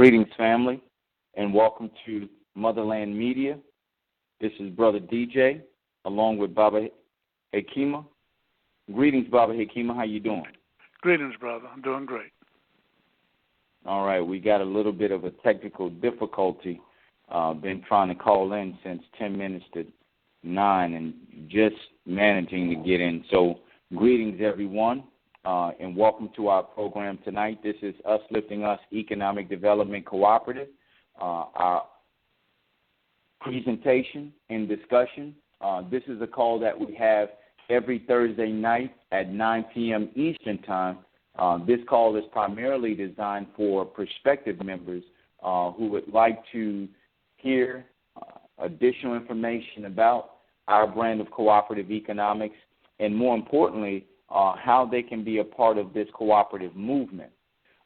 Greetings, family, and welcome to Motherland Media. This is Brother DJ, along with Baba Hekima. Greetings, Baba Hekima. How you doing? Greetings, brother. I'm doing great. All right. We got a little bit of a technical difficulty. Been trying to call in since 10 minutes to 9 and just managing to get in. So greetings, everyone. And welcome to our program tonight. This is Usliftingus Economic Development Cooperative, our presentation and discussion. This is a call that we have every Thursday night at 9 p.m. Eastern Time. This call is primarily designed for prospective members who would like to hear additional information about our brand of cooperative economics and, more importantly, how they can be a part of this cooperative movement.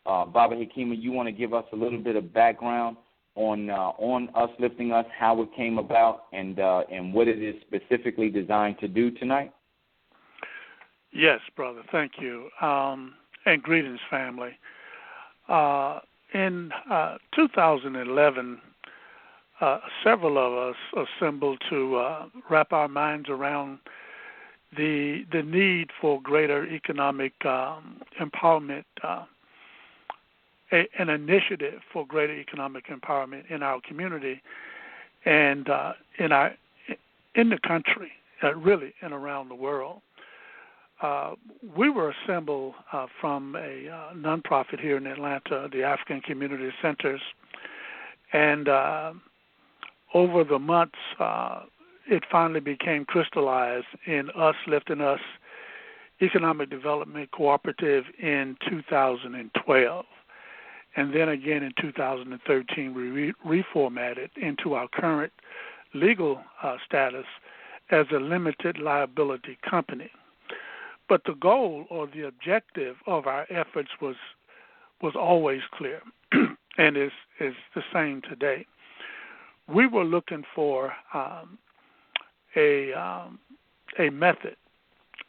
Baba Hekima, you want to give us a little bit of background on Usliftingus, how it came about, and what it is specifically designed to do tonight? Yes, brother. Thank you. And greetings, family. In 2011, several of us assembled to wrap our minds around the need for greater economic empowerment, an initiative for greater economic empowerment in our community and in the country, really, and around the world. We were assembled from a nonprofit here in Atlanta, the African Community Centers, and over the months, it finally became crystallized in Usliftingus Economic Development Cooperative in 2012. And then again in 2013, we reformatted into our current legal status as a limited liability company. But the goal or the objective of our efforts was always clear and is the same today. We were looking for a method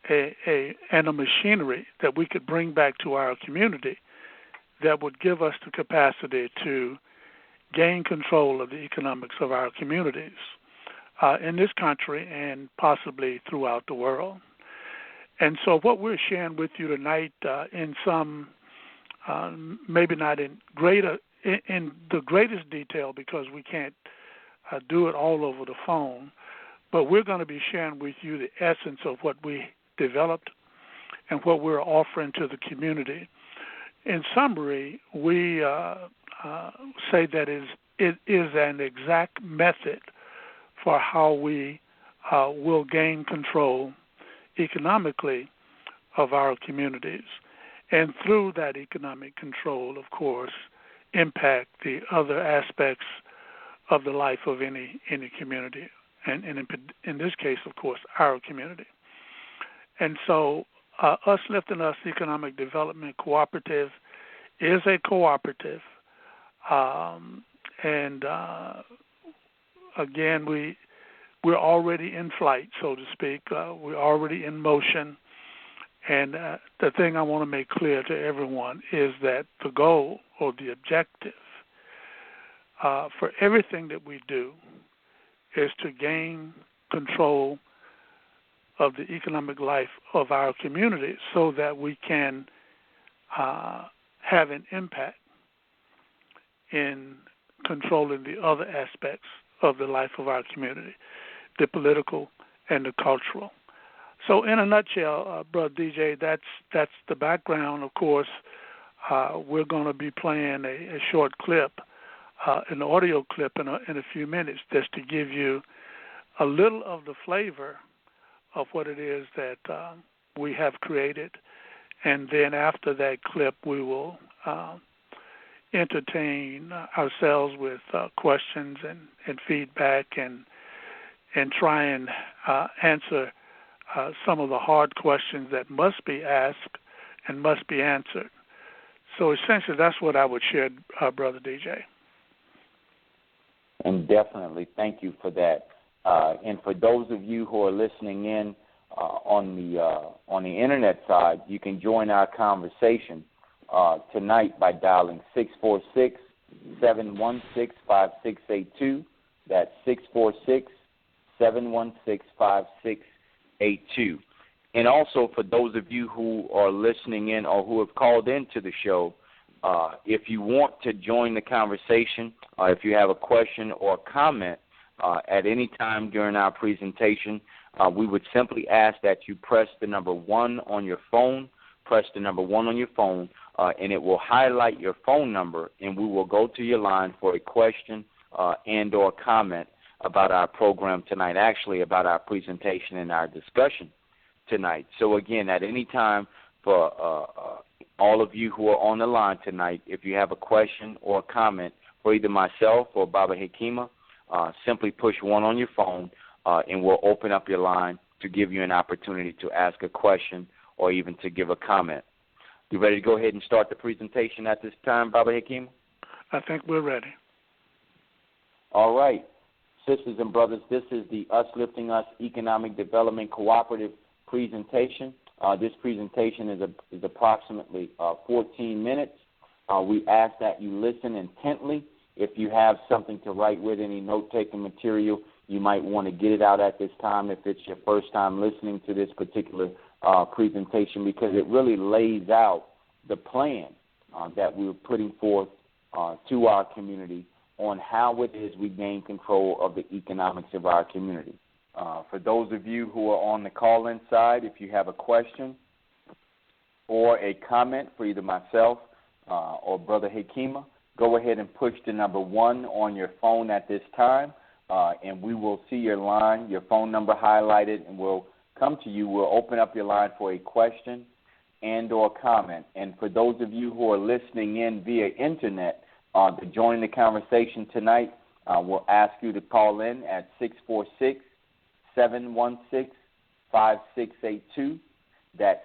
and a machinery that we could bring back to our community that would give us the capacity to gain control of the economics of our communities in this country and possibly throughout the world. And so what we're sharing with you tonight in some, maybe not in the greatest detail because we can't do it all over the phone, but we're going to be sharing with you the essence of what we developed and what we're offering to the community. In summary, we say that it is an exact method for how we will gain control economically of our communities, and through that economic control, of course, impact the other aspects of the life of any community, and in this case, of course, our community. And so Usliftingus Economic Development Cooperative is a cooperative, and again, we're already in flight, so to speak. We're already in motion. And the thing I want to make clear to everyone is that the goal or the objective for everything that we do is to gain control of the economic life of our community so that we can have an impact in controlling the other aspects of the life of our community, the political and the cultural. So in a nutshell, Brother DJ, that's the background. Of course, we're going to be playing a short clip, an audio clip in a few minutes, just to give you a little of the flavor of what it is that we have created. And then after that clip, we will entertain ourselves with questions and feedback and try and answer some of the hard questions that must be asked and must be answered. So essentially, that's what I would share, Brother DJ. And definitely, thank you for that. And for those of you who are listening in on the internet side, you can join our conversation tonight by dialing 646-716-5682. That's 646-716-5682. And also for those of you who are listening in or who have called into the show, if you want to join the conversation, if you have a question or comment at any time during our presentation, we would simply ask that you press the number 1 on your phone, and it will highlight your phone number, and we will go to your line for a question and or comment about our program tonight, actually about our presentation and our discussion tonight. So, again, at any time for all of you who are on the line tonight, if you have a question or a comment for either myself or Baba Hekima, simply push 1 on your phone, and we'll open up your line to give you an opportunity to ask a question or even to give a comment. You ready to go ahead and start the presentation at this time, Baba Hekima? I think we're ready. All right. Sisters and brothers, this is the Us Lifting Us Economic Development Cooperative presentation. This presentation is approximately 14 minutes. We ask that you listen intently. If you have something to write with, any note-taking material, you might want to get it out at this time if it's your first time listening to this particular presentation, because it really lays out the plan that we're putting forth to our community on how it is we gain control of the economics of our community. For those of you who are on the call-in side, if you have a question or a comment for either myself or Brother Hekima, go ahead and push the number 1 on your phone at this time, and we will see your line, your phone number highlighted, and we'll come to you. We'll open up your line for a question and or comment. And for those of you who are listening in via internet to join the conversation tonight, we'll ask you to call in at 646-716-5682. That's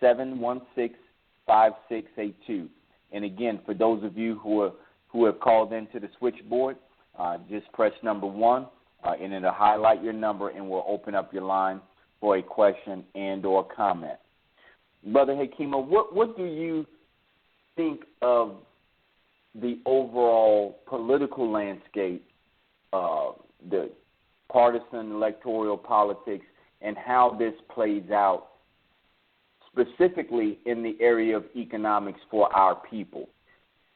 646-716-5682. And again, for those of you who have called into the switchboard, just press number 1, and it'll highlight your number, and we'll open up your line for a question and or comment. Brother Hekima, what do you think of the overall political landscape, the partisan electoral politics, and how this plays out specifically in the area of economics for our people?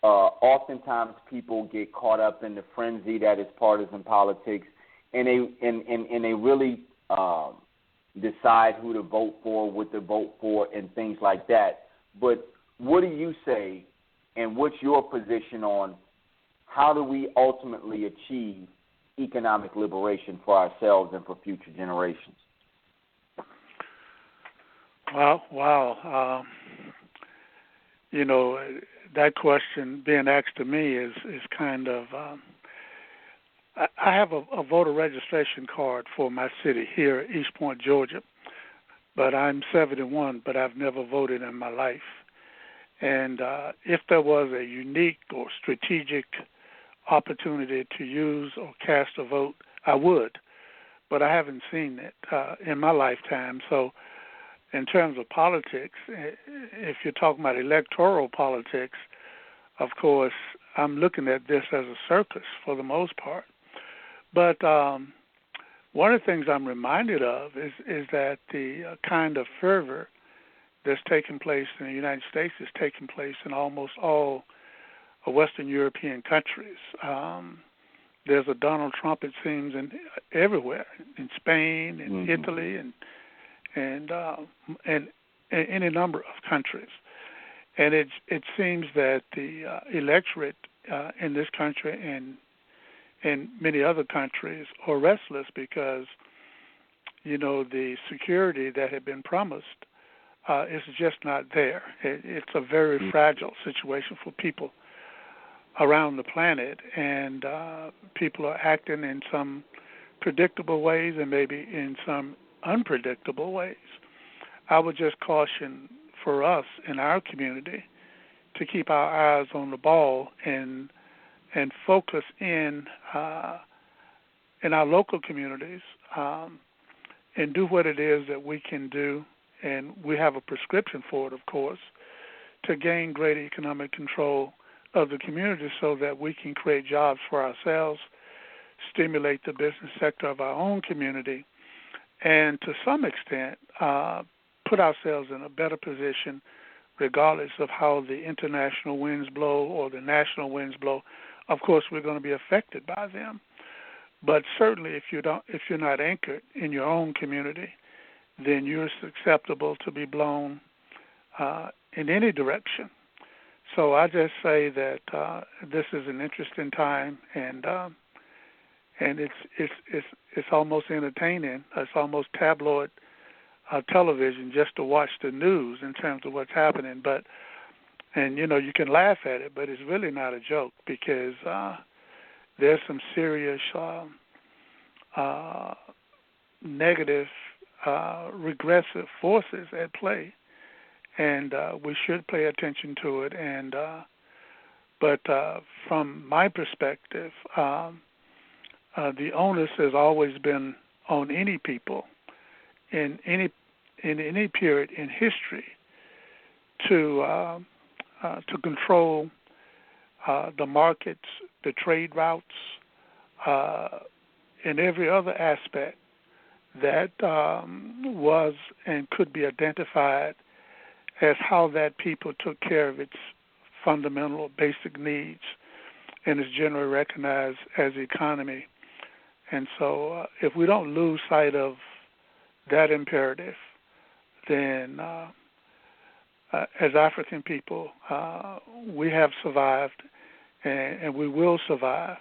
Oftentimes people get caught up in the frenzy that is partisan politics, and they really decide who to vote for, what to vote for, and things like that. But what do you say, and what's your position on how do we ultimately achieve economic liberation for ourselves and for future generations? Wow. That question being asked to me is kind of, I have a voter registration card for my city here at East Point, Georgia, but I'm 71, but I've never voted in my life. And if there was a unique or strategic opportunity to use or cast a vote, I would, but I haven't seen it in my lifetime. So in terms of politics, if you're talking about electoral politics, of course, I'm looking at this as a circus for the most part. But one of the things I'm reminded of is that the kind of fervor that's taking place in the United States is taking place in almost all Western European countries. There's a Donald Trump, it seems, everywhere, in Spain, in Italy, and any number of countries. And it seems that the electorate in this country and many other countries are restless because, the security that had been promised is just not there. It's a very fragile situation for people around the planet, and people are acting in some predictable ways and maybe in some unpredictable ways. I would just caution for us in our community to keep our eyes on the ball and focus in our local communities and do what it is that we can do, and we have a prescription for it, of course, to gain greater economic control of the community so that we can create jobs for ourselves, stimulate the business sector of our own community, and to some extent put ourselves in a better position regardless of how the international winds blow or the national winds blow. Of course, we're going to be affected by them. But certainly if you're not anchored in your own community, then you're susceptible to be blown in any direction. So I just say that this is an interesting time, and it's almost entertaining. It's almost tabloid television just to watch the news in terms of what's happening. And you can laugh at it, but it's really not a joke because there's some serious negative, regressive forces at play. And we should pay attention to it. But from my perspective, the onus has always been on any people in any period in history to control the markets, the trade routes, and every other aspect that was and could be identified as how that people took care of its fundamental basic needs and is generally recognized as economy. And so if we don't lose sight of that imperative, then as African people, we have survived and we will survive,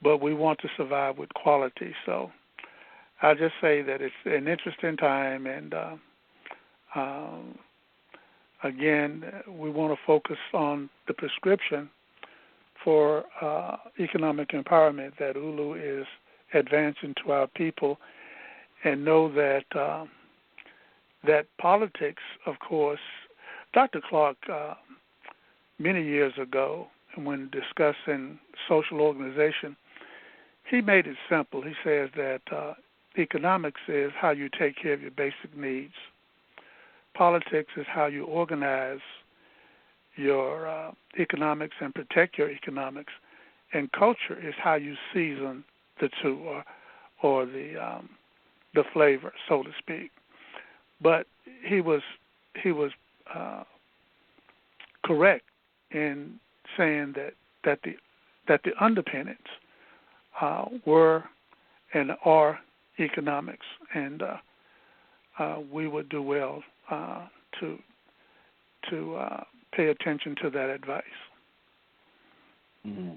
but we want to survive with quality. So I'll just say that it's an interesting time, and again, we want to focus on the prescription for economic empowerment that ULU is advancing to our people, and know that that politics, of course, Dr. Clark, many years ago, when discussing social organization, he made it simple. He says that economics is how you take care of your basic needs. Politics is how you organize your economics and protect your economics. And culture is how you season the two or the flavor, so to speak. But he was correct in saying that the underpinnings were and are economics, and we would do well to pay attention to that advice. Mm-hmm.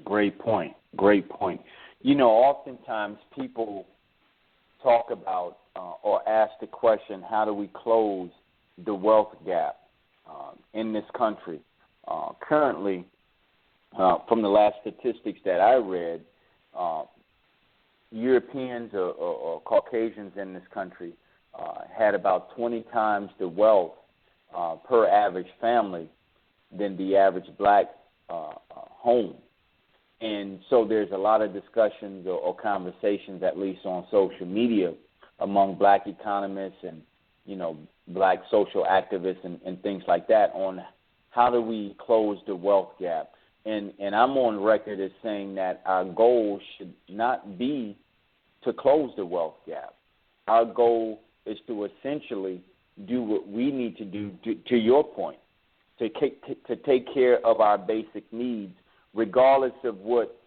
Great point. Great point. Oftentimes people talk about or ask the question, how do we close the wealth gap in this country? Currently, from the last statistics that I read, Europeans or Caucasians in this country had about 20 times the wealth per average family than the average black home. And so there's a lot of discussions or conversations, at least on social media, among black economists and, black social activists and things like that on how do we close the wealth gap. And I'm on record as saying that our goal should not be to close the wealth gap. Our goal is to essentially do what we need to do, to your point, to take care of our basic needs, regardless of what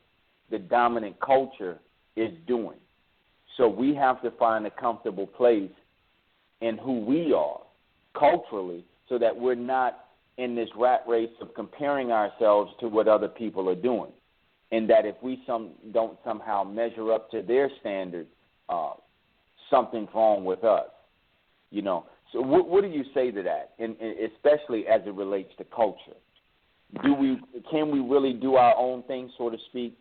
the dominant culture is doing. So we have to find a comfortable place in who we are culturally so that we're not in this rat race of comparing ourselves to what other people are doing, and that if we don't somehow measure up to their standards, something's wrong with us. So what do you say to that, and especially as it relates to culture? Can we really do our own thing, so to speak,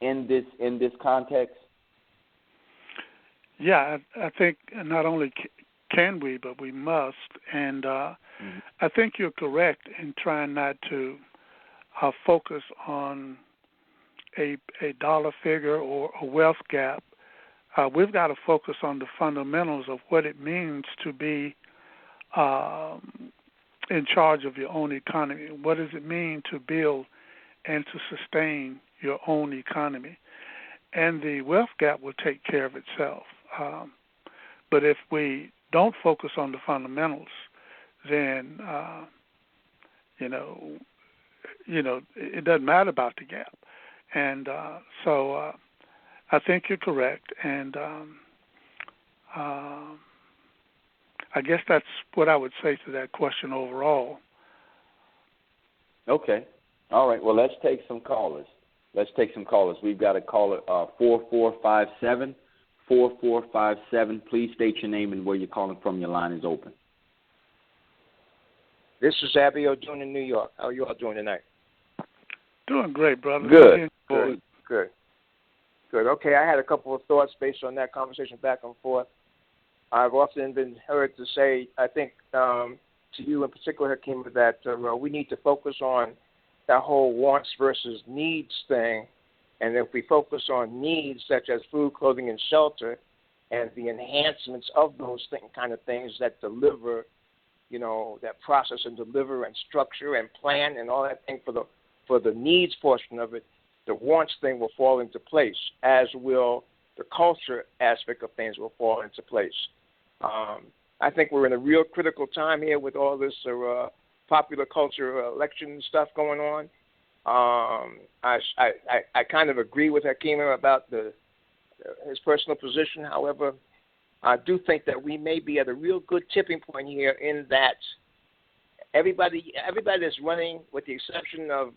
in this context? Yeah, I think not only can we, but we must. And I think you're correct in trying not to focus on a dollar figure or a wealth gap. We've got to focus on the fundamentals of what it means to be in charge of your own economy. What does it mean to build and to sustain your own economy. And the wealth gap will take care of itself. But if we don't focus on the fundamentals, then it doesn't matter about the gap. And so I think you're correct. And I guess that's what I would say to that question overall. Okay. All right. Well, let's take some callers. We've got a caller, 4457. 4457. Please state your name and where you're calling from. Your line is open. This is Abby O'Doon in New York. How are you all doing tonight? Doing great, brother. Good. Okay, I had a couple of thoughts based on that conversation back and forth. I've often been heard to say, I think to you in particular, Hakeem, that we need to focus on that whole wants versus needs thing. And if we focus on needs such as food, clothing, and shelter, and the enhancements of those kind of things that deliver, that process and deliver and structure and plan and all that thing for the needs portion of it, the wants thing will fall into place, as will the culture aspect of things will fall into place. I think we're in a real critical time here with all this popular culture election stuff going on. I kind of agree with Hakeem about his personal position. However, I do think that we may be at a real good tipping point here in that everybody that's running, with the exception of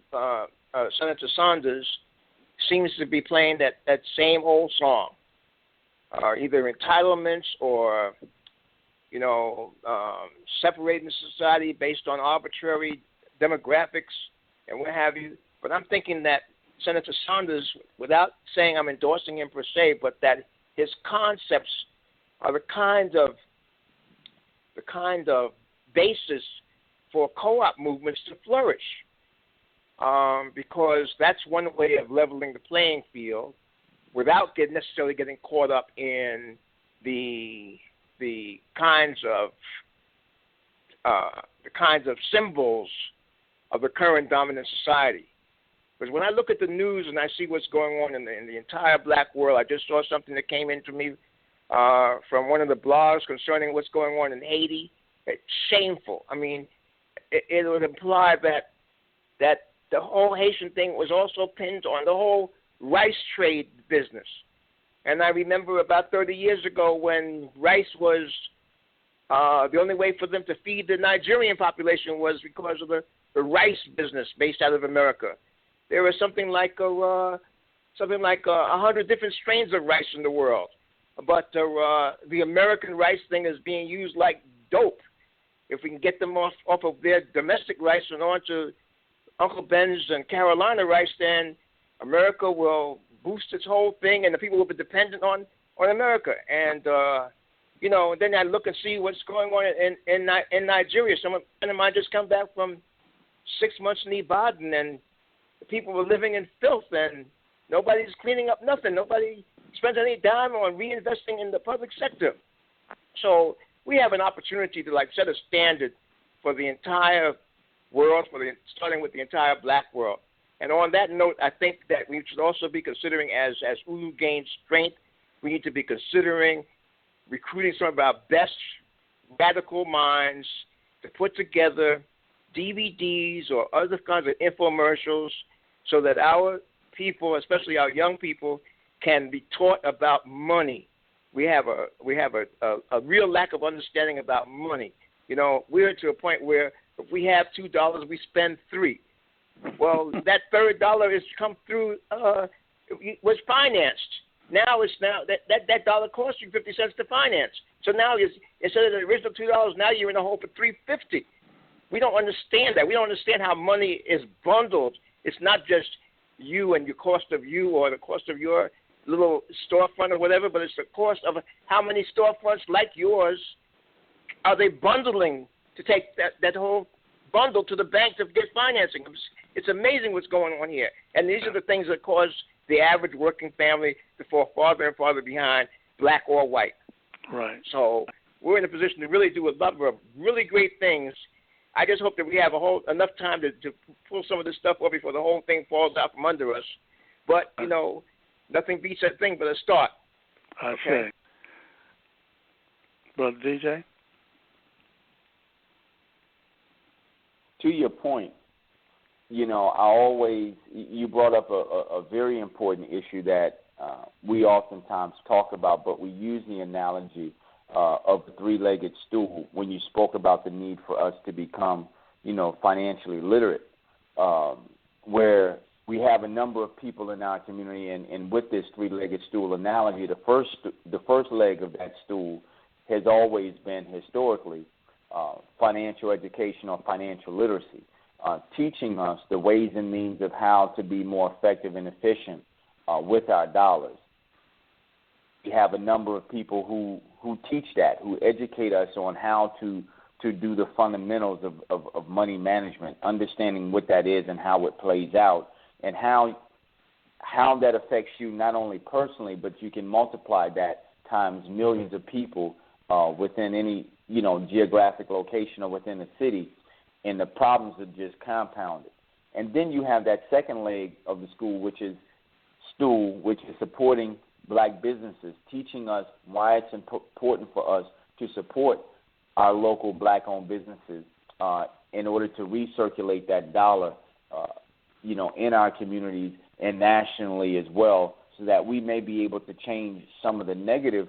Senator Sanders, seems to be playing that same old song, either entitlements or, separating society based on arbitrary demographics and what have you. But I'm thinking that Senator Sanders, without saying I'm endorsing him per se, but that his concepts are the kind of basis for co-op movements to flourish, because that's one way of leveling the playing field without necessarily getting caught up in the kinds of symbols of the current dominant society. Because when I look at the news and I see what's going on in the entire black world, I just saw something that came into me from one of the blogs concerning what's going on in Haiti. It's shameful. I mean, it would imply that the whole Haitian thing was also pinned on the whole rice trade business. And I remember about 30 years ago when rice was the only way for them to feed the Nigerian population was because of the rice business based out of America. There was something like 100 different strains of rice in the world. But the American rice thing is being used like dope. If we can get them off of their domestic rice and onto Uncle Ben's and Carolina rice, then America will boost its whole thing, and the people will be dependent on America. And then I look and see what's going on in Nigeria. Some of mine just come back from 6 months in Ibadan, and the people were living in filth, and nobody's cleaning up nothing. Nobody spends any dime on reinvesting in the public sector. So we have an opportunity to set a standard for the entire world, starting with the entire black world. And on that note, I think that we should also be considering, as ULU gains strength, we need to be considering recruiting some of our best radical minds to put together DVDs or other kinds of infomercials so that our people, especially our young people, can be taught about money. We have a real lack of understanding about money. We're to a point where if we have $2, we spend $3. Well, that third dollar is come through was financed. Now that dollar costs you 50 cents to finance. So now instead of the original $2, now you're in a hole for $3.50. We don't understand that. We don't understand how money is bundled. It's not just you and your cost of you or the cost of your little storefront or whatever, but it's the cost of how many storefronts like yours are they bundling to take that whole bundle to the bank to get financing. It's amazing what's going on here. And these are the things that cause the average working family to fall farther and farther behind, black or white. Right. So we're in a position to really do a number of really great things. I just hope that we have enough time to pull some of this stuff up before the whole thing falls out from under us. But, nothing beats that thing but a start. I say. Brother DJ? To your point, you brought up a very important issue that we oftentimes talk about, but we use the analogy of the three-legged stool when you spoke about the need for us to become, financially literate, where we have a number of people in our community, and with this three-legged stool analogy, the first leg of that stool has always been historically financial education or financial literacy, teaching us the ways and means of how to be more effective and efficient with our dollars. We have a number of people who teach that, who educate us on how to do the fundamentals of money management, understanding what that is and how it plays out, and how that affects you not only personally, but you can multiply that times millions of people within any geographic location or within a city, and the problems are just compounded. And then you have that second leg of the stool, which is supporting black businesses, teaching us why it's important for us to support our local black-owned businesses in order to recirculate that dollar, in our communities and nationally as well, so that we may be able to change some of the negative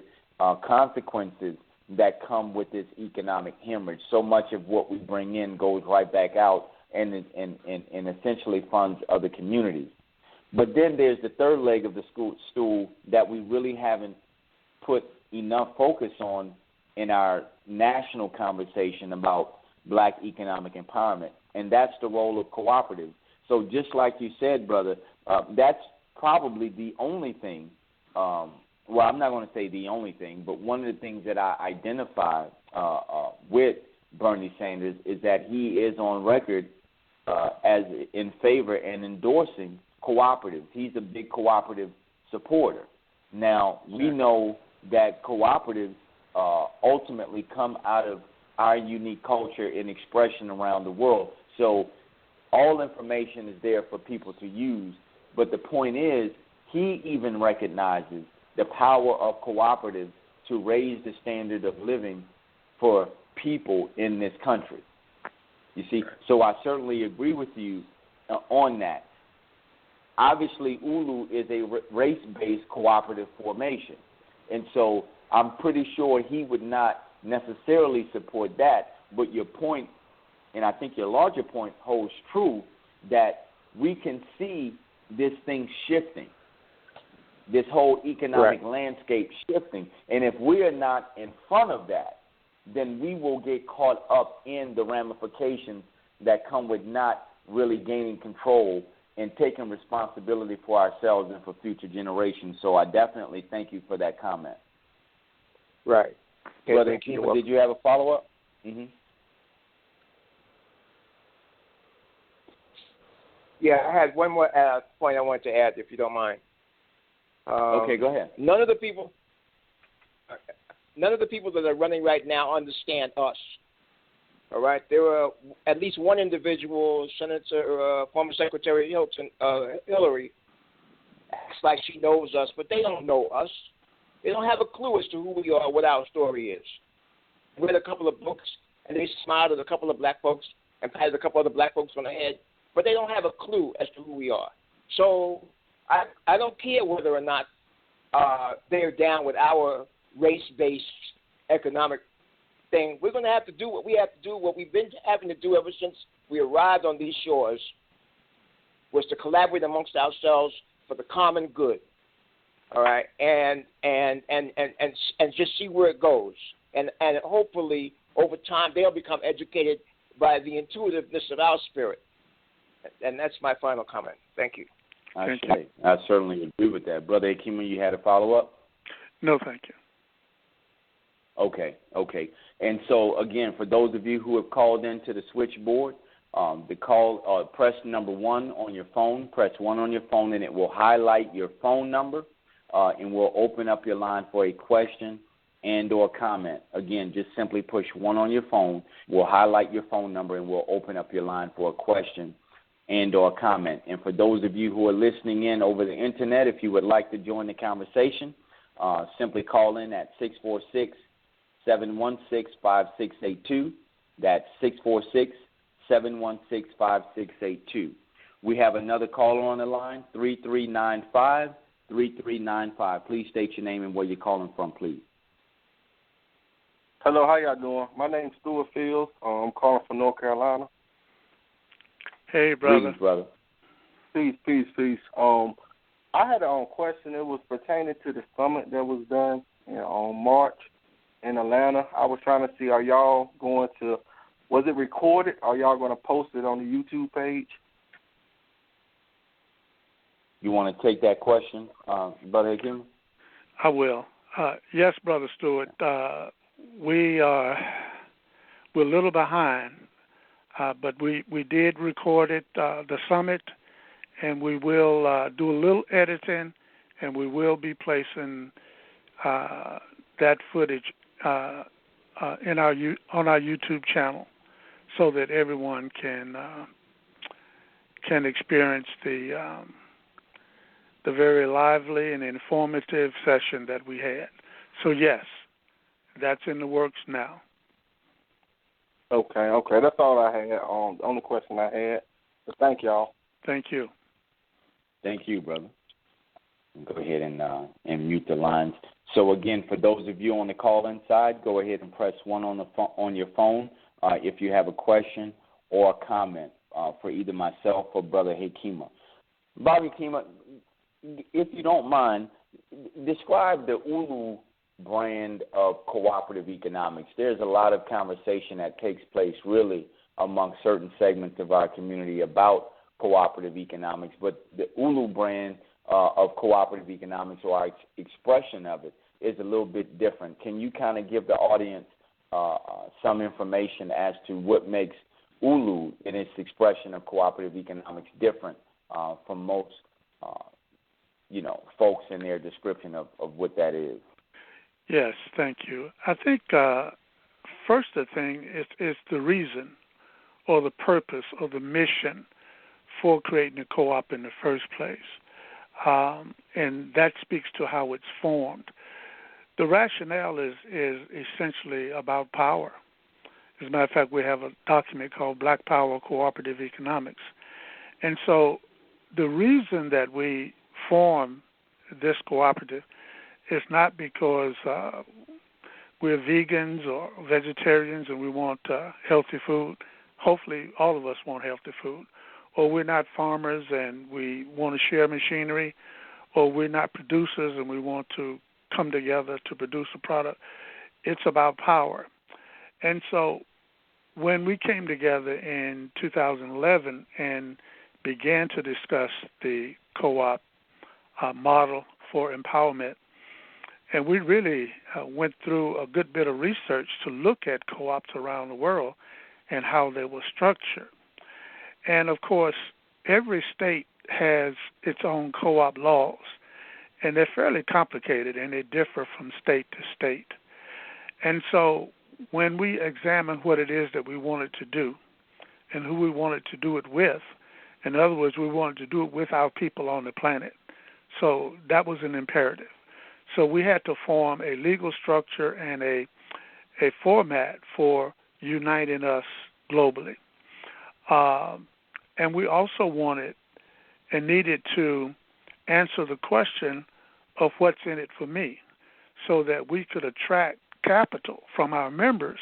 consequences that come with this economic hemorrhage. So much of what we bring in goes right back out and essentially funds other communities. But then there's the third leg of the stool that we really haven't put enough focus on in our national conversation about black economic empowerment, and that's the role of cooperative. So just like you said, brother, that's probably the only thing, well, I'm not going to say the only thing, but one of the things that I identify with Bernie Sanders is that he is on record as in favor and endorsing cooperatives. He's a big cooperative supporter. Now, we know that cooperatives ultimately come out of our unique culture and expression around the world. So all information is there for people to use. But the point is, he even recognizes the power of cooperatives to raise the standard of living for people in this country. You see, so I certainly agree with you on that. Obviously, ULU is a race-based cooperative formation, and so I'm pretty sure he would not necessarily support that, but your point, and I think your larger point, holds true, that we can see this thing shifting, this whole economic landscape shifting, and if we are not in front of that, then we will get caught up in the ramifications that come with not really gaining control and taking responsibility for ourselves and for future generations. So I definitely thank you for that comment. Right. Okay, Brother Akima, did you have a follow-up? Mm-hmm. Yeah, I had one more point I wanted to add, if you don't mind. Okay, go ahead. None of the people that are running right now understand us. All right, there are at least one individual, Senator, former Secretary Hillary, acts like she knows us, but they don't know us. They don't have a clue as to who we are, what our story is. I read a couple of books, and they smiled at a couple of black folks and patted a couple other black folks on the head, but they don't have a clue as to who we are. So I don't care whether or not they're down with our race-based economic thing. We're going to have to do what we have to do, what we've been having to do ever since we arrived on these shores, was to collaborate amongst ourselves for the common good. All right, and just see where it goes, and hopefully over time they'll become educated by the intuitiveness of our spirit, and that's my final comment. Thank you. I certainly agree with that, Brother Akima. You had a follow up? No, thank you. Okay. And so again, for those of you who have called into the switchboard, press number 1 on your phone. Press 1 on your phone, and it will highlight your phone number. And we'll open up your line for a question and or comment. Again, just simply push 1 on your phone. We'll highlight your phone number, and we'll open up your line for a question and or comment. And for those of you who are listening in over the Internet, if you would like to join the conversation, simply call in at 646-716-5682. That's 646-716-5682. We have another caller on the line, 3395. Please state your name and where you're calling from, please. Hello, how y'all doing? My name's Stuart Fields. I'm calling from North Carolina. Hey, brother. Greetings, brother. Peace. I had a question. It was pertaining to the summit that was done on March in Atlanta. I was trying to see, are y'all going to, was it recorded? Are y'all going to post it on the YouTube page? You want to take that question, Brother Hakeem? I will. Yes, Brother Stewart. We're a little behind, but we did record it, the summit, and we will do a little editing, and we will be placing that footage on our YouTube channel so that everyone can experience the very lively and informative session that we had. So, yes, that's in the works now. Okay. That's all I had. The only question I had. So thank y'all. Thank you. Thank you, brother. Go ahead and mute the lines. So, again, for those of you on the call-in side, go ahead and press 1 on your phone if you have a question or a comment for either myself or Brother Hakima. Bobby Hakima, if you don't mind, describe the ULU brand of cooperative economics. There's a lot of conversation that takes place really among certain segments of our community about cooperative economics, but the ULU brand of cooperative economics, or our expression of it, is a little bit different. Can you kind of give the audience some information as to what makes ULU in its expression of cooperative economics different from most folks in their description of what that is? Yes, thank you. I think first the thing is the reason or the purpose or the mission for creating a co-op in the first place. And that speaks to how it's formed. The rationale is essentially about power. As a matter of fact, we have a document called Black Power Cooperative Economics. And so the reason that we form this cooperative is not because we're vegans or vegetarians and we want healthy food. Hopefully all of us want healthy food. Or we're not farmers and we want to share machinery, or we're not producers and we want to come together to produce a product. It's about power. And so when we came together in 2011 and began to discuss the co-op model for empowerment, and we really went through a good bit of research to look at co-ops around the world and how they were structured. And, of course, every state has its own co-op laws, and they're fairly complicated, and they differ from state to state. And so when we examine what it is that we wanted to do and who we wanted to do it with, in other words, we wanted to do it with our people on the planet. So that was an imperative. So we had to form a legal structure and a format for uniting us globally. And we also wanted and needed to answer the question of what's in it for me, so that we could attract capital from our members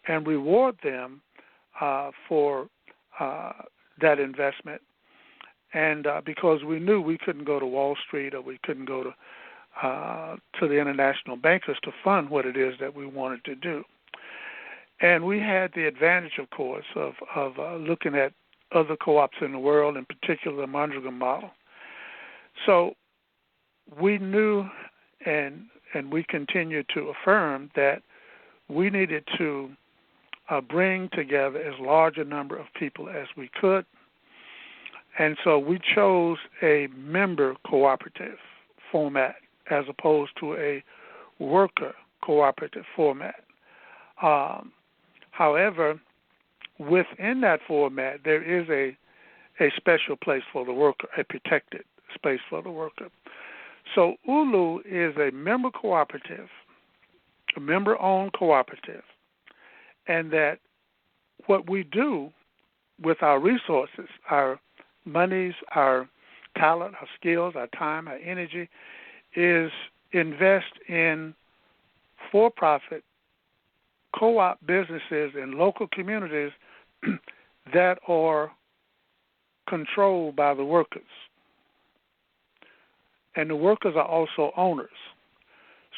and reward them for that investment. And because we knew we couldn't go to Wall Street or we couldn't go to the international bankers to fund what it is that we wanted to do. And we had the advantage, of course, of looking at other co-ops in the world, in particular the Mondragon model. So we knew and we continue to affirm that we needed to bring together as large a number of people as we could. And so we chose a member cooperative format as opposed to a worker cooperative format. However, within that format, there is a special place for the worker, a protected space for the worker. So ULU is a member cooperative, a member-owned cooperative, and that what we do with our resources, our monies, our talent, our skills, our time, our energy, is invest in for-profit co-op businesses in local communities that are controlled by the workers. And the workers are also owners.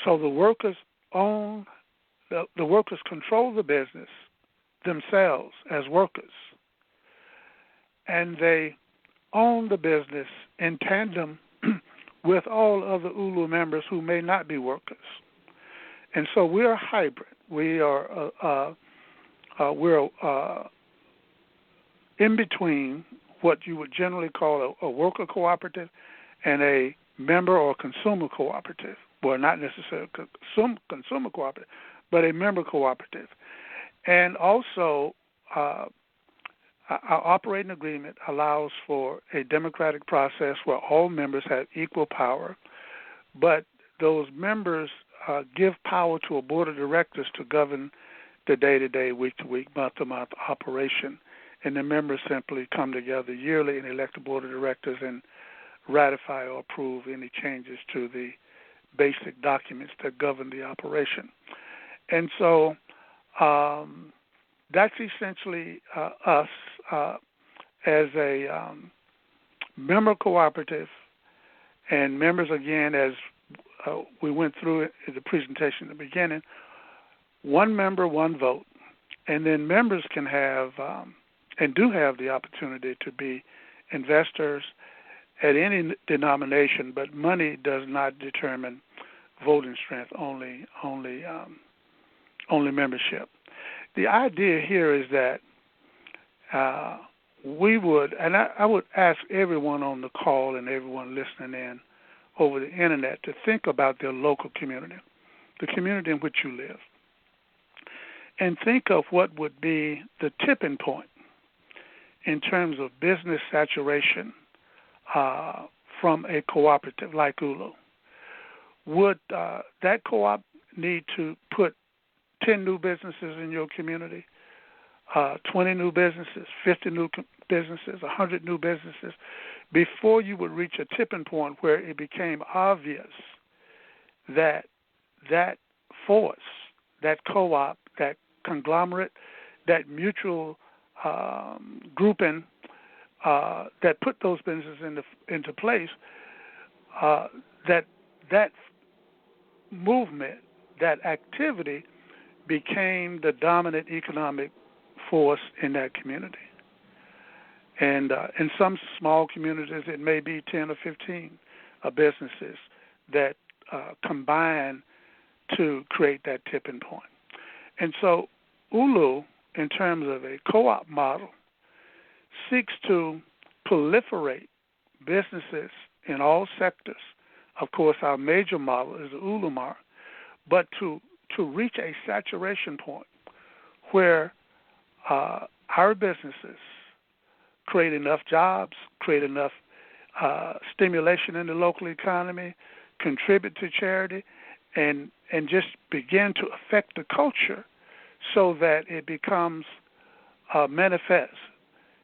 So the workers own, the workers control the business themselves as workers. And they own the business in tandem with all other ULU members who may not be workers. And so we're a hybrid. We're in between what you would generally call a worker cooperative and a member or consumer cooperative. Well, not necessarily consumer cooperative, but a member cooperative. And also, our operating agreement allows for a democratic process where all members have equal power, but those members give power to a board of directors to govern the day-to-day, week-to-week, month-to-month operation. And the members simply come together yearly and elect a board of directors and ratify or approve any changes to the basic documents that govern the operation. And so that's essentially us as a member cooperative, and members, again, as we went through it in the presentation at the beginning, one member, one vote. And then members can have and do have the opportunity to be investors at any denomination, but money does not determine voting strength, only membership. The idea here is that we would, and I would ask everyone on the call and everyone listening in over the internet to think about their local community, the community in which you live, and think of what would be the tipping point in terms of business saturation from a cooperative like ULU. Would that co-op need to put 10 new businesses in your community, 20 new businesses, 50 new businesses, 100 new businesses, before you would reach a tipping point where it became obvious that that force, that co-op, that conglomerate, that mutual grouping that put those businesses into place, that movement, that activity became the dominant economic force in that community. And in some small communities, it may be 10 or 15 businesses that combine to create that tipping point. And so ULU, in terms of a co-op model, seeks to proliferate businesses in all sectors. Of course, our major model is the ULU model, but to reach a saturation point where our businesses create enough jobs, create enough stimulation in the local economy, contribute to charity, and just begin to affect the culture so that it becomes manifest.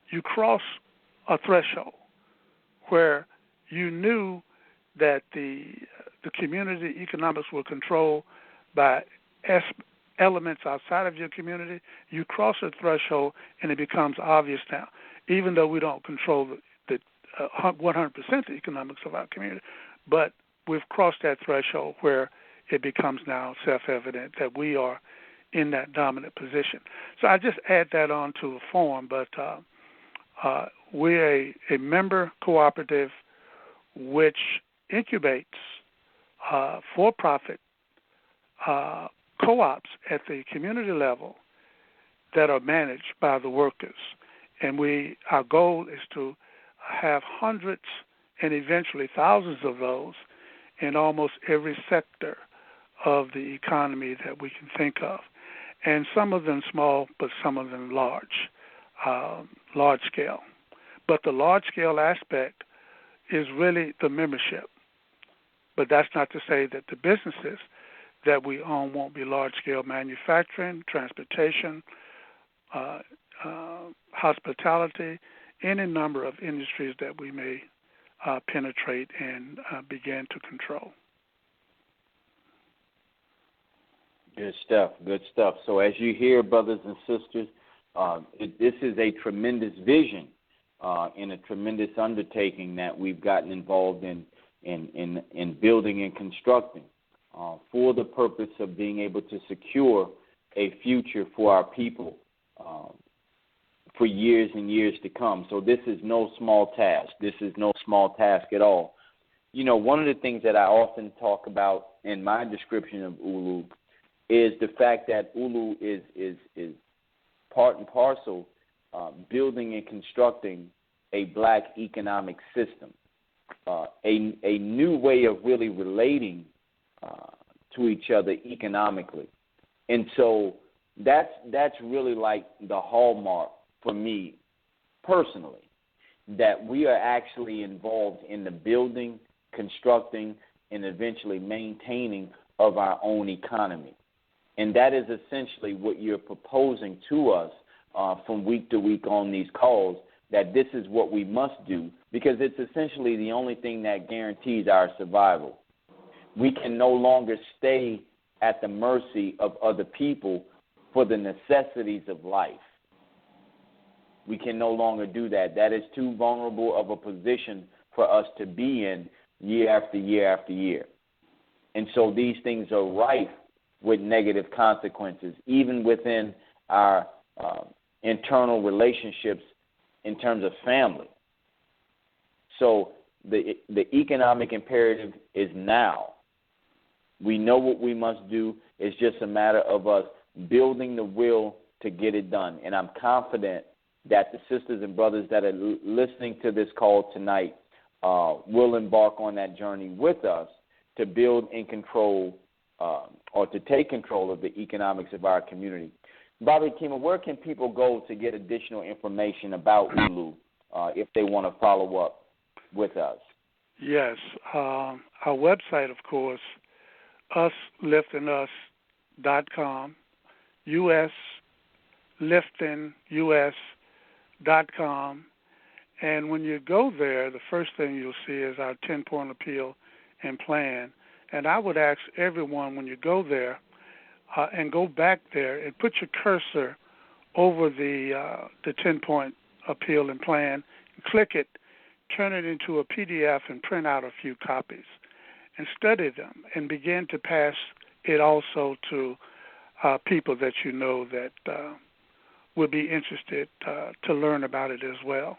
You cross a threshold where you knew that the community economics were controlled by elements outside of your community. You cross a threshold and it becomes obvious now, even though we don't control the 100% the economics of our community, but we've crossed that threshold where it becomes now self-evident that we are in that dominant position. So I just add that on to the form, but we're a member cooperative which incubates for-profit co-ops at the community level that are managed by the workers. And our goal is to have hundreds and eventually thousands of those in almost every sector of the economy that we can think of. And some of them small, but some of them large scale. But the large scale aspect is really the membership. But that's not to say that the businesses that we own won't be large scale: manufacturing, transportation, hospitality, any number of industries that we may penetrate and begin to control. Good stuff, good stuff. So as you hear, brothers and sisters, this is a tremendous vision and a tremendous undertaking that we've gotten involved in building and constructing for the purpose of being able to secure a future for our people for years and years to come. So this is no small task. This is no small task at all. You know, one of the things that I often talk about in my description of ULU is the fact that ULU is part and parcel building and constructing a black economic system, a new way of really relating to each other economically. And so that's really like the hallmark for me personally, that we are actually involved in the building, constructing, and eventually maintaining of our own economy. And that is essentially what you're proposing to us from week to week on these calls, that this is what we must do, because it's essentially the only thing that guarantees our survival. We can no longer stay at the mercy of other people for the necessities of life. We can no longer do that. That is too vulnerable of a position for us to be in year after year after year. And so these things are rife with negative consequences, even within our internal relationships in terms of family. So the economic imperative is now. We know what we must do. It's just a matter of us building the will to get it done. And I'm confident that the sisters and brothers that are listening to this call tonight will embark on that journey with us to build and control or to take control of the economics of our community. Bobby Kima, where can people go to get additional information about ULU if they want to follow up with us? Yes. Our website, of course, usliftingus.com, usliftingus.com. And when you go there, the first thing you'll see is our 10-point appeal and plan. And I would ask everyone, when you go there, and go back there and put your cursor over the 10-point appeal and plan, and click it, turn it into a PDF, and print out a few copies, and study them, and begin to pass it also to people that you know that would be interested to learn about it as well.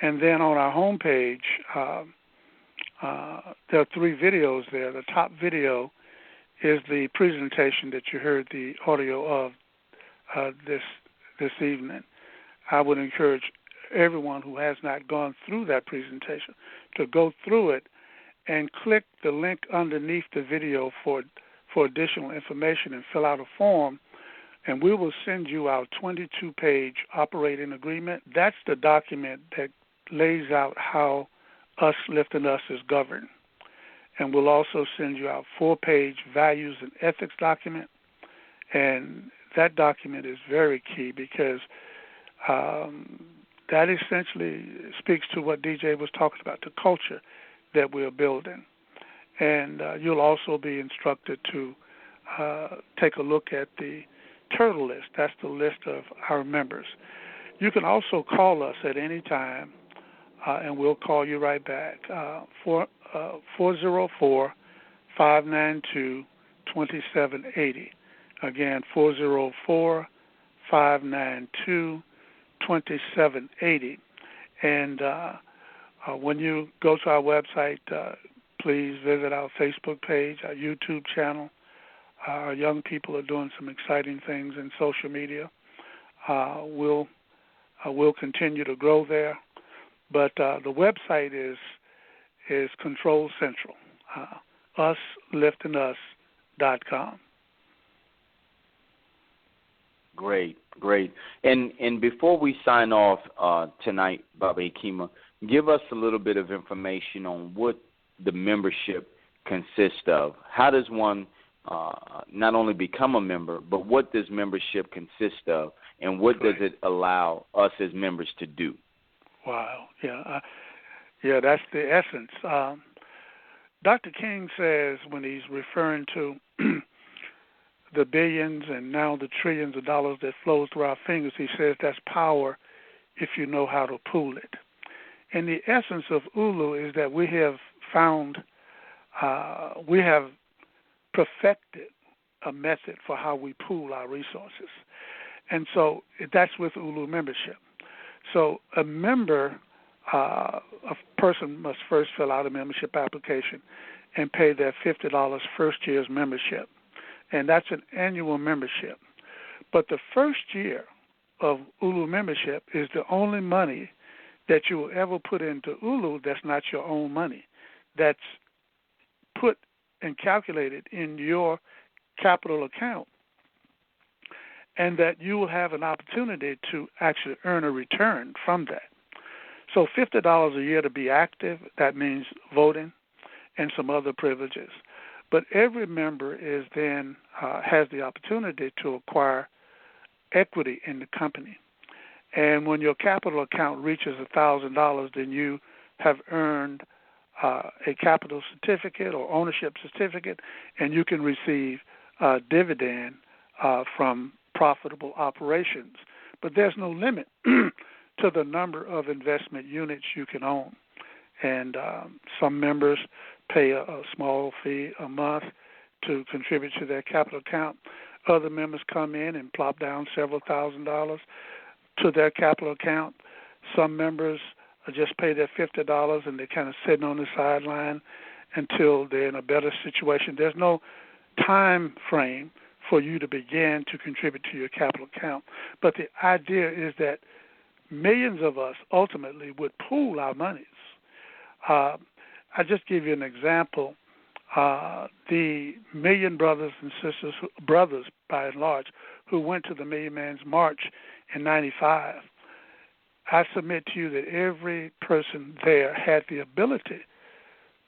And then on our homepage, there are 3 videos there. The top video is the presentation that you heard the audio of this evening. I would encourage everyone who has not gone through that presentation to go through it and click the link underneath the video for additional information and fill out a form, and we will send you our 22-page operating agreement. That's the document that lays out how Us Lifting Us is governed. And we'll also send you our 4-page values and ethics document. And that document is very key because that essentially speaks to what DJ was talking about, the culture that we're building. And you'll also be instructed to take a look at the turtle list. That's the list of our members. You can also call us at any time, and we'll call you right back, 404-592-2780. Again, 404-592-2780. And when you go to our website, please visit our Facebook page, our YouTube channel. Our young people are doing some exciting things in social media. We'll continue to grow there. But the website is Control Central, usliftingus.com. blacklove.Blackisbeautiful.com. Great. And before we sign off tonight, Baba Ikema, give us a little bit of information on what the membership consists of. How does one not only become a member, but what does membership consist of, and what does it allow us as members to do? Wow. Yeah, that's the essence. Dr. King says when he's referring to the billions and now the trillions of dollars that flows through our fingers, he says that's power if you know how to pool it. And the essence of ULU is that we have found, we have perfected a method for how we pool our resources. And so that's with ULU membership. So a member, a person must first fill out a membership application and pay their $50 first year's membership. And that's an annual membership. But the first year of ULU membership is the only money that you will ever put into ULU that's not your own money. That's put and calculated in your capital account, and that you will have an opportunity to actually earn a return from that. So $50 a year to be active, that means voting and some other privileges. But every member is then has the opportunity to acquire equity in the company. And when your capital account reaches $1,000, then you have earned a capital certificate or ownership certificate, and you can receive dividend from profitable operations. But there's no limit to the number of investment units you can own. And some members pay a small fee a month to contribute to their capital account. Other members come in and plop down several $1,000s to their capital account. Some members just pay their $50 and they're kind of sitting on the sideline until they're in a better situation. There's no time frame for you to begin to contribute to your capital account. But the idea is that millions of us ultimately would pool our monies. I just give you an example. The Million Brothers and Sisters, brothers by and large, who went to the Million Man's March in 95, I submit to you that every person there had the ability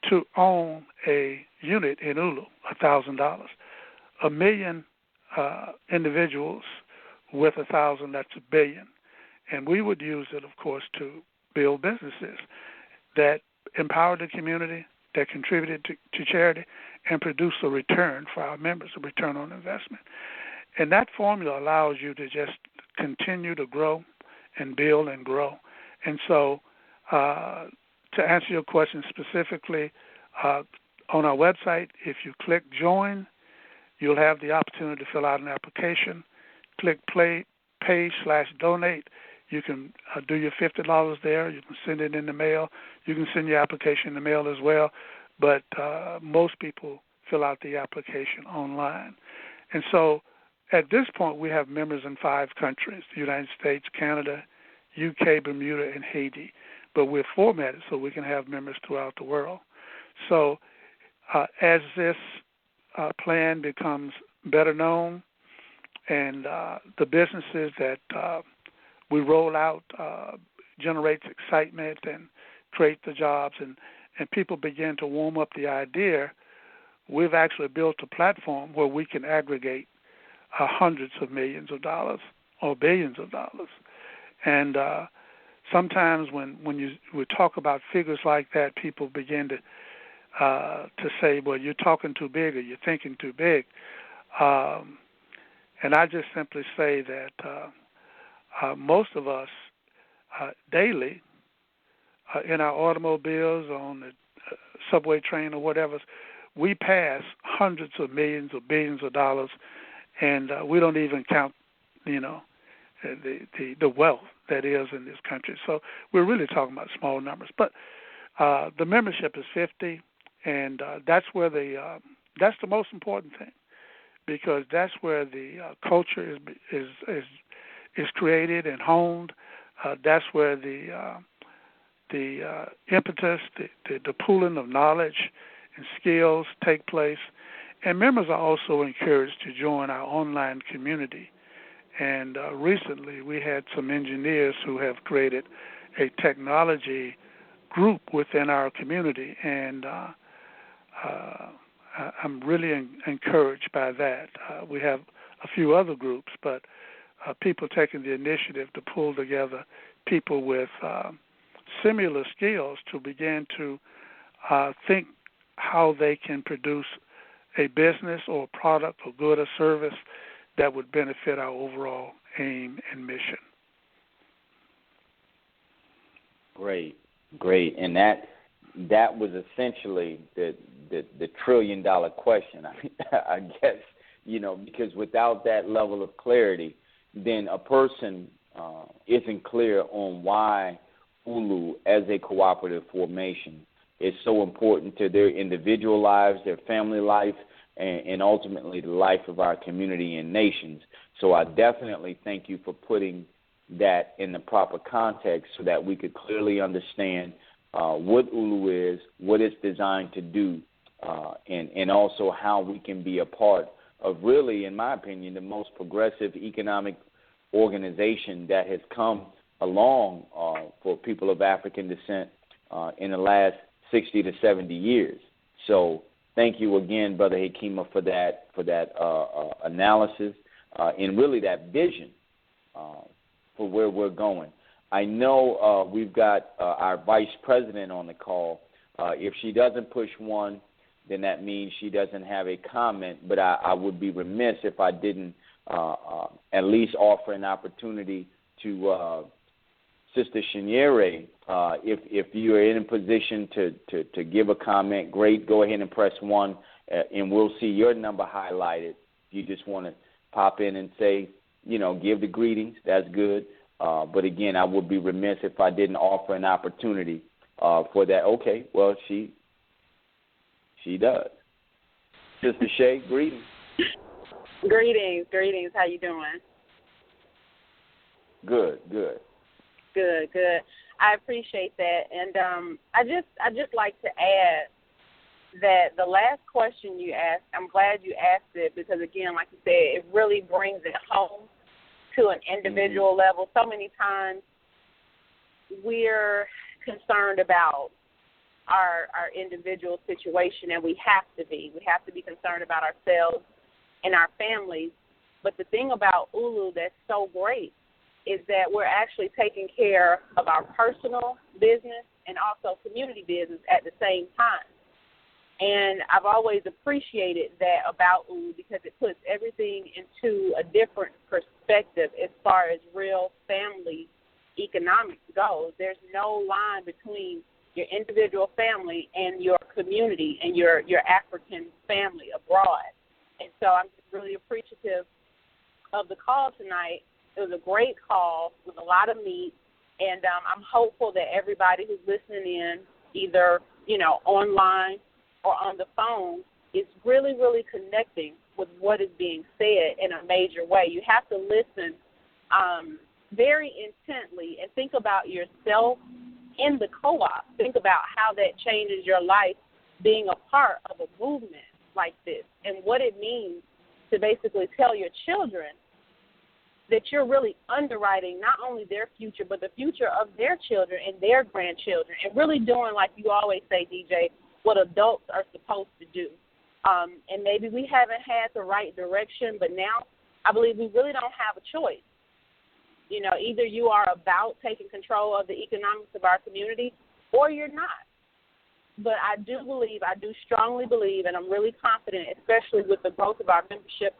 to own a unit in ULU, $1,000. A million individuals with 1,000, that's a billion. And we would use it, of course, to build businesses that empowered the community, that contributed to charity, and produce a return for our members, a return on investment. And that formula allows you to just continue to grow and build and grow. And so to answer your question specifically, on our website, if you click Join, you'll have the opportunity to fill out an application. Click Pay/Donate. You can do your $50 there. You can send it in the mail. You can send your application in the mail as well. But most people fill out the application online. And so at this point, we have members in 5 countries, the United States, Canada, UK, Bermuda, and Haiti. But we're formatted so we can have members throughout the world. So as this plan becomes better known and the businesses that we roll out generates excitement and create the jobs, and people begin to warm up the idea, we've actually built a platform where we can aggregate hundreds of millions of dollars or billions of dollars. And sometimes when we talk about figures like that, people begin to say, well, you're talking too big or you're thinking too big. And I just simply say that most of us daily in our automobiles, on the subway train or whatever, we pass hundreds of millions or billions of dollars, and we don't even count, the wealth that is in this country. So we're really talking about small numbers. But the membership is 50, and that's where that's the most important thing, because that's where the culture is created and honed. That's where the impetus, the pooling of knowledge and skills take place. And members are also encouraged to join our online community. And recently we had some engineers who have created a technology group within our community, and I'm really encouraged by that. We have a few other groups, but people taking the initiative to pull together people with similar skills to begin to think how they can produce a business or product or good or service that would benefit our overall aim and mission. Great. And that was essentially the $1 trillion question. I guess, because without that level of clarity, then a person isn't clear on why ULU as a cooperative formation is so important to their individual lives, their family life, and ultimately the life of our community and nations. So I definitely thank you for putting that in the proper context so that we could clearly understand what ULU is, what it's designed to do, and also how we can be a part of really, in my opinion, the most progressive economic organization that has come along for people of African descent in the last 60 to 70 years. So thank you again, Brother Hakima, for that analysis and really that vision for where we're going. I know we've got our vice president on the call. If she doesn't push one, then that means she doesn't have a comment, but I would be remiss if I didn't at least offer an opportunity to Sister Shinyere. If you are in a position to give a comment, great, go ahead and press 1, and we'll see your number highlighted. If you just want to pop in and say, give the greetings, that's good. But again, I would be remiss if I didn't offer an opportunity for that. Okay, well, she does. Sister Shay, greetings. Greetings. How you doing? Good. I appreciate that, and I just like to add that the last question you asked, I'm glad you asked it because again, like you said, it really brings it home to an individual level. So many times we're concerned about our individual situation, and we have to be concerned about ourselves and our families. But the thing about ULU that's so great is that we're actually taking care of our personal business and also community business at the same time. And I've always appreciated that about ULU because it puts everything into a different perspective as far as real family economics goes. There's no line between your individual family and your community and your African family abroad. And so I'm just really appreciative of the call tonight. It was a great call with a lot of meat, and I'm hopeful that everybody who's listening in, either, online or on the phone, is really, really connecting with what is being said in a major way. You have to listen very intently and think about yourself in the co-op. Think about how that changes your life being a part of a movement like this and what it means to basically tell your children that you're really underwriting not only their future but the future of their children and their grandchildren, and really doing, like you always say, DJ, what adults are supposed to do. And maybe we haven't had the right direction, but now I believe we really don't have a choice. Either you are about taking control of the economics of our community or you're not. But I do strongly believe, and I'm really confident, especially with the growth of our membership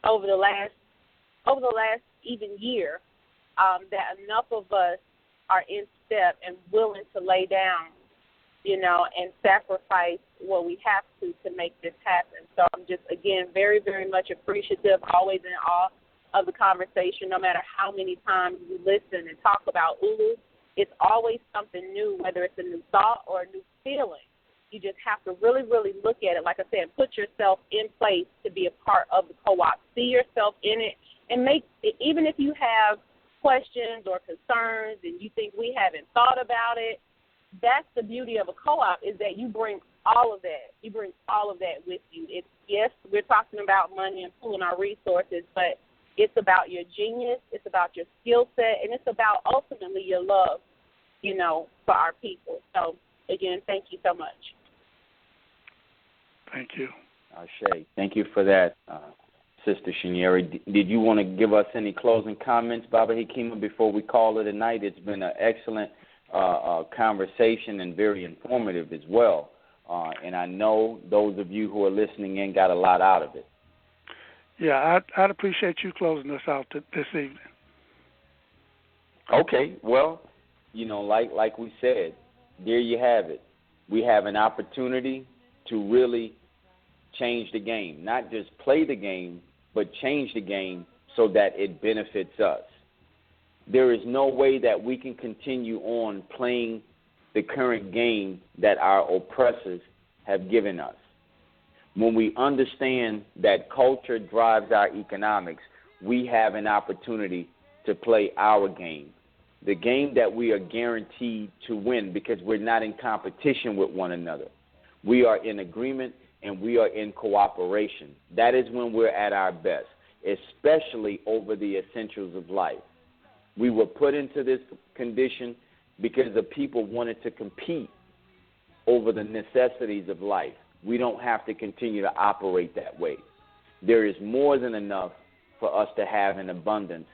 over the last even year, that enough of us are in step and willing to lay down, and sacrifice what we have to make this happen. So I'm just, again, very, very much appreciative, always in awe of the conversation. No matter how many times we listen and talk about ULU, it's always something new, whether it's a new thought or a new feeling. You just have to really, really look at it, like I said, put yourself in place to be a part of the co-op. See yourself in it, and make it, even if you have questions or concerns and you think we haven't thought about it, that's the beauty of a co-op, is that you bring all of that. You bring all of that with you. It's, yes, we're talking about money and pooling our resources, but it's about your genius, it's about your skill set, and it's about ultimately your love, you know, for our people. So, again, thank you so much. Thank you. Ashe, thank you for that, Sister Shanieri. Did you want to give us any closing comments, Baba Hikima, before we call it a night? It's been an excellent conversation and very informative as well. And I know those of you who are listening in got a lot out of it. Yeah, I'd appreciate you closing us out this evening. Okay, well, you know, like we said, there you have it. We have an opportunity to really change the game, not just play the game, but change the game so that it benefits us. There is no way that we can continue on playing the current game that our oppressors have given us. When we understand that culture drives our economics, we have an opportunity to play our game, the game that we are guaranteed to win because we're not in competition with one another. We are in agreement and we are in cooperation. That is when we're at our best, especially over the essentials of life. We were put into this condition because the people wanted to compete over the necessities of life. We don't have to continue to operate that way. There is more than enough for us to have in abundance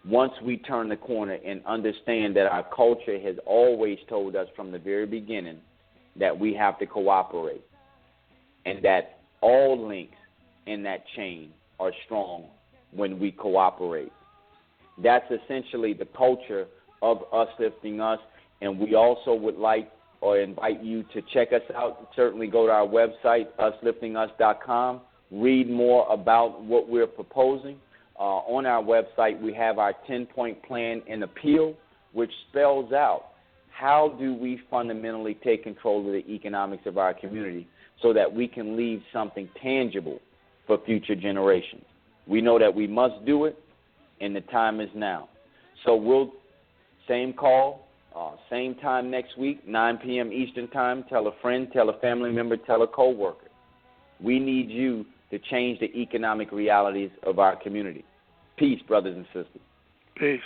once we turn the corner and understand that our culture has always told us from the very beginning that we have to cooperate and that all links in that chain are strong when we cooperate. That's essentially the culture of Us Lifting Us, and we also would like or invite you to check us out. Certainly go to our website, usliftingus.com, read more about what we're proposing. On our website, we have our 10-point plan and appeal, which spells out how do we fundamentally take control of the economics of our community so that we can leave something tangible for future generations. We know that we must do it, and the time is now. So we'll, same call, same time next week, 9 p.m. Eastern Time. Tell a friend, tell a family member, tell a coworker. We need you to change the economic realities of our community. Peace, brothers and sisters. Peace.